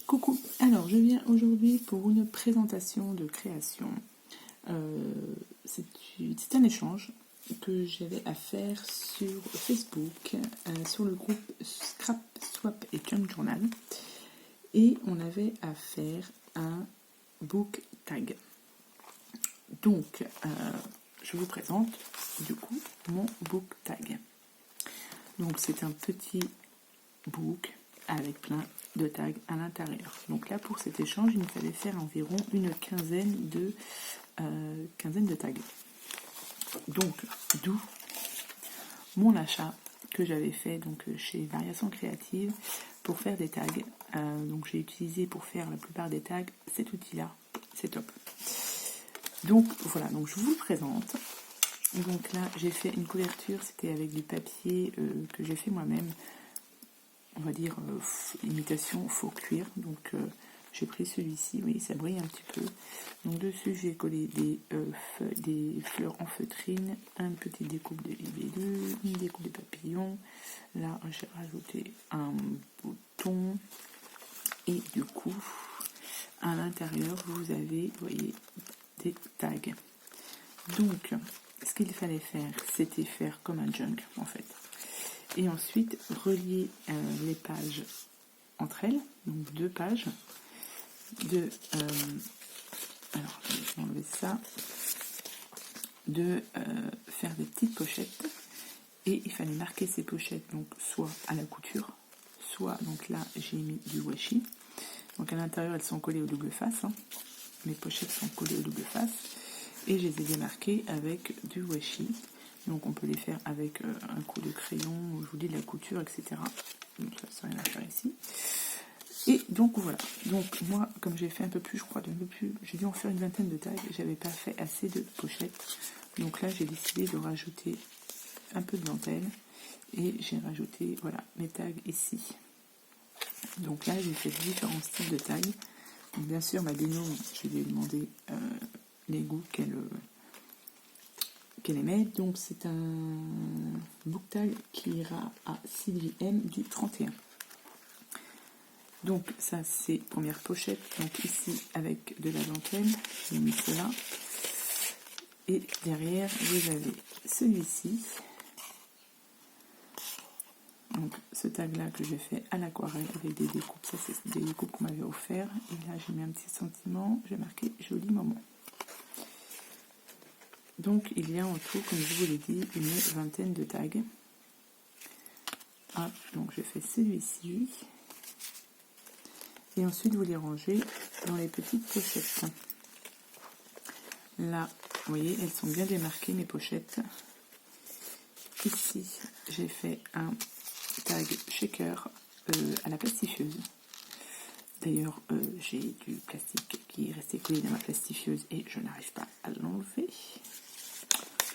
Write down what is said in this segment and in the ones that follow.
Coucou, alors je viens aujourd'hui pour une présentation de création. C'est un échange que j'avais à faire sur Facebook, sur le groupe Scrap, Swap et Junk Journal. Et on avait à faire un book tag. Donc, je vous présente du coup mon book tag. Donc c'est un petit book avec plein de tags à l'intérieur. Donc là, pour cet échange, il me fallait faire environ une quinzaine de tags. Donc, d'où mon achat que j'avais fait donc chez Variations Créatives pour faire des tags. Donc j'ai utilisé pour faire la plupart des tags cet outil-là. C'est top. Donc voilà, donc je vous le présente. Donc là, j'ai fait une couverture, c'était avec du papier que j'ai fait moi-même. On va dire imitation faux cuir. Donc j'ai pris celui-ci, vous voyez, ça brille un petit peu. Donc dessus j'ai collé des fleurs en feutrine, une petite découpe de libellule, une découpe de papillons. Là j'ai rajouté un bouton et du coup à l'intérieur vous avez, vous voyez, des tags. Donc ce qu'il fallait faire, c'était faire comme un junk en fait. Et ensuite relier les pages entre elles, donc deux pages. Alors je vais enlever ça. De faire des petites pochettes. Et il fallait marquer ces pochettes, donc soit à la couture, soit, donc là j'ai mis du washi. Donc à l'intérieur elles sont collées au double face. Mes pochettes sont collées au double face. Et je les ai démarquées avec du washi. Donc on peut les faire avec un coup de crayon, je vous dis de la couture, etc. Donc ça, c'est rien à faire ici. Et donc voilà. Donc moi, comme j'ai fait un peu plus, je crois, j'ai dû en faire une vingtaine de tags. J'avais pas fait assez de pochettes. Donc là, j'ai décidé de rajouter un peu de dentelle. Et j'ai rajouté, voilà, mes tags ici. Donc là, j'ai fait différents styles de tags. Donc bien sûr, ma déno, je lui ai demandé les goûts qu'elle aimait. Donc c'est un book tag qui ira à 6JM du 31. Donc ça c'est première pochette. Donc ici avec de la dentelle, j'ai mis cela. Et derrière vous avez celui-ci. Donc ce tag là que j'ai fait à l'aquarelle avec des découpes. Ça c'est des découpes qu'on m'avait offert. Et là j'ai mis un petit sentiment. J'ai marqué joli moment. Donc il y a en tout, comme je vous l'ai dit, une vingtaine de tags. Hop, donc j'ai fait celui-ci. Et ensuite vous les rangez dans les petites pochettes. Là, vous voyez, elles sont bien démarquées mes pochettes. Ici, j'ai fait un tag shaker à la plastifieuse. D'ailleurs, j'ai du plastique qui est resté collé dans ma plastifieuse et je n'arrive pas à l'enlever.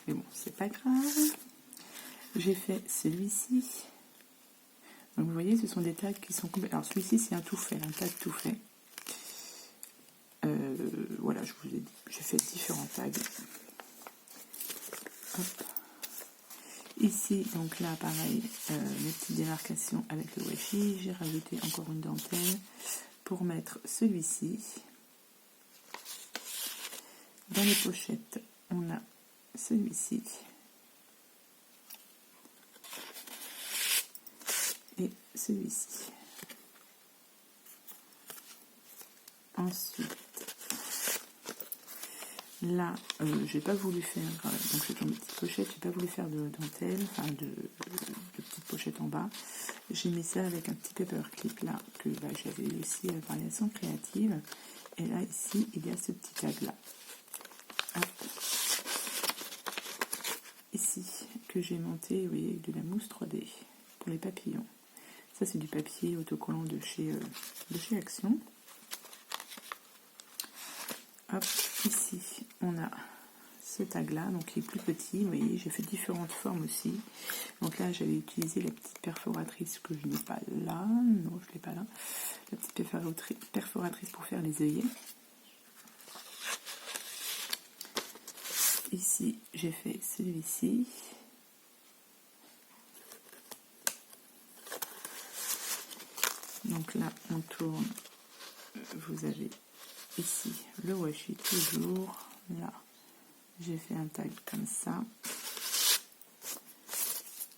Mais bon, c'est pas grave. J'ai fait celui-ci. Donc vous voyez, ce sont des tags qui sont complètement... Alors celui-ci, c'est un tout fait, un tag tout fait. Voilà, je vous ai dit, j'ai fait différents tags. Hop. Ici, donc là, pareil, mes petites démarcations avec le washi. J'ai rajouté encore une dentelle pour mettre celui-ci. Dans les pochettes, on a celui-ci. Et celui-ci. Ensuite, là, j'ai pas voulu faire, donc c'est une petite pochette, j'ai pas voulu faire de dentelle, enfin de petite pochette en bas. J'ai mis ça avec un petit paperclip là, que j'avais aussi à Variations Créatives. Et là, ici, il y a ce petit tag là. Hop. Ici, que j'ai monté, vous voyez, de la mousse 3D pour les papillons. Ça, c'est du papier autocollant de chez Action. Hop, ici, on a ce tag là, donc qui est plus petit, vous voyez, j'ai fait différentes formes aussi. Donc là, j'avais utilisé la petite perforatrice que je n'ai pas là, non, je ne l'ai pas là, la petite perforatrice pour faire les œillets. Ici, j'ai fait celui-ci. Donc là, on tourne vous avez ici le washi toujours. Là, j'ai fait un tag comme ça.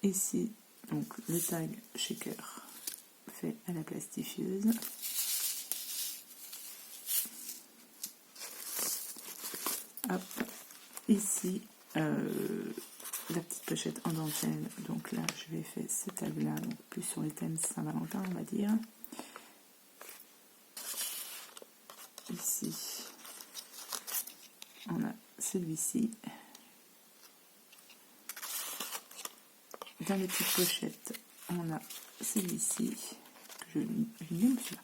Ici, donc le tag shaker fait à la plastifieuse. Hop, ici, la petite pochette en dentelle. Donc là, je vais faire ce tag là, donc plus sur les thèmes Saint-Valentin, on va dire. Ici, on a celui-ci. Dans les petites pochettes, on a celui-ci, que j'aime celui-là,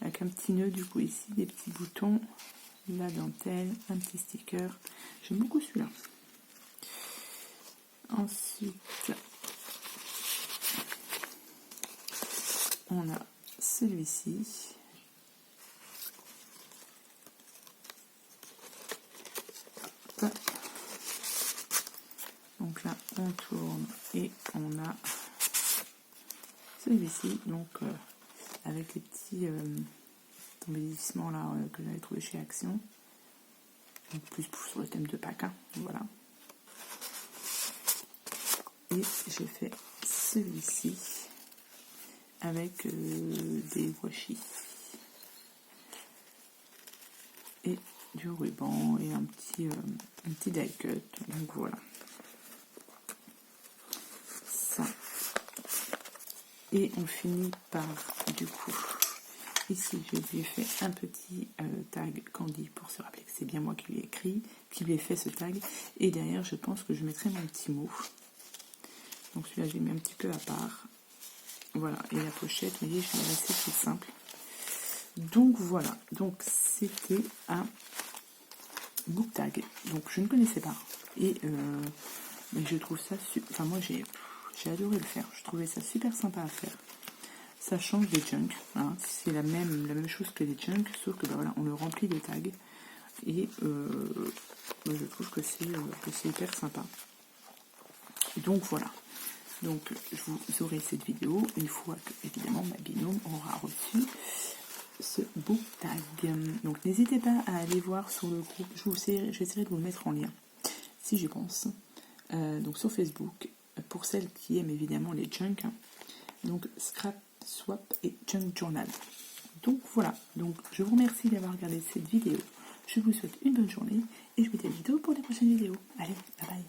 avec un petit nœud du coup ici, des petits boutons, la dentelle, un petit sticker. J'aime beaucoup celui-là. Ensuite, on a celui-ci. Donc là, on tourne et on a celui-ci, donc avec les petits embellissements là que j'avais trouvé chez Action. Donc plus sur le thème de Pâques, hein, voilà. Et j'ai fait celui-ci avec des washi et du ruban et un petit die cut. Donc voilà. Ça. Et on finit par, du coup, ici je lui ai fait un petit tag Candy pour se rappeler que c'est bien moi qui lui ai écrit, qui lui ai fait ce tag. Et derrière, je pense que je mettrai mon petit mot. Donc celui-là, j'ai mis un petit peu à part. Voilà, et la pochette, vous voyez, je l'ai laissée toute simple. Donc voilà, donc c'était un book tag. Donc je ne connaissais pas. Et mais je trouve ça super. Enfin, moi j'ai adoré le faire. Je trouvais ça super sympa à faire. Ça change des junk. Hein. C'est la même chose que les junk, sauf que bah, voilà, on le remplit de tags. Et je trouve que c'est hyper sympa. Donc voilà. Donc je vous aurai cette vidéo une fois que évidemment ma binôme aura reçu ce book tag. Donc n'hésitez pas à aller voir sur le groupe. J'essaierai de vous le mettre en lien si j'y pense. Donc sur Facebook, pour celles qui aiment évidemment les junk, hein. Donc Scrap, Swap et Junk Journal. Donc voilà, donc je vous remercie d'avoir regardé cette vidéo. Je vous souhaite une bonne journée et je vous dis à bientôt pour les prochaines vidéos. Allez, bye bye.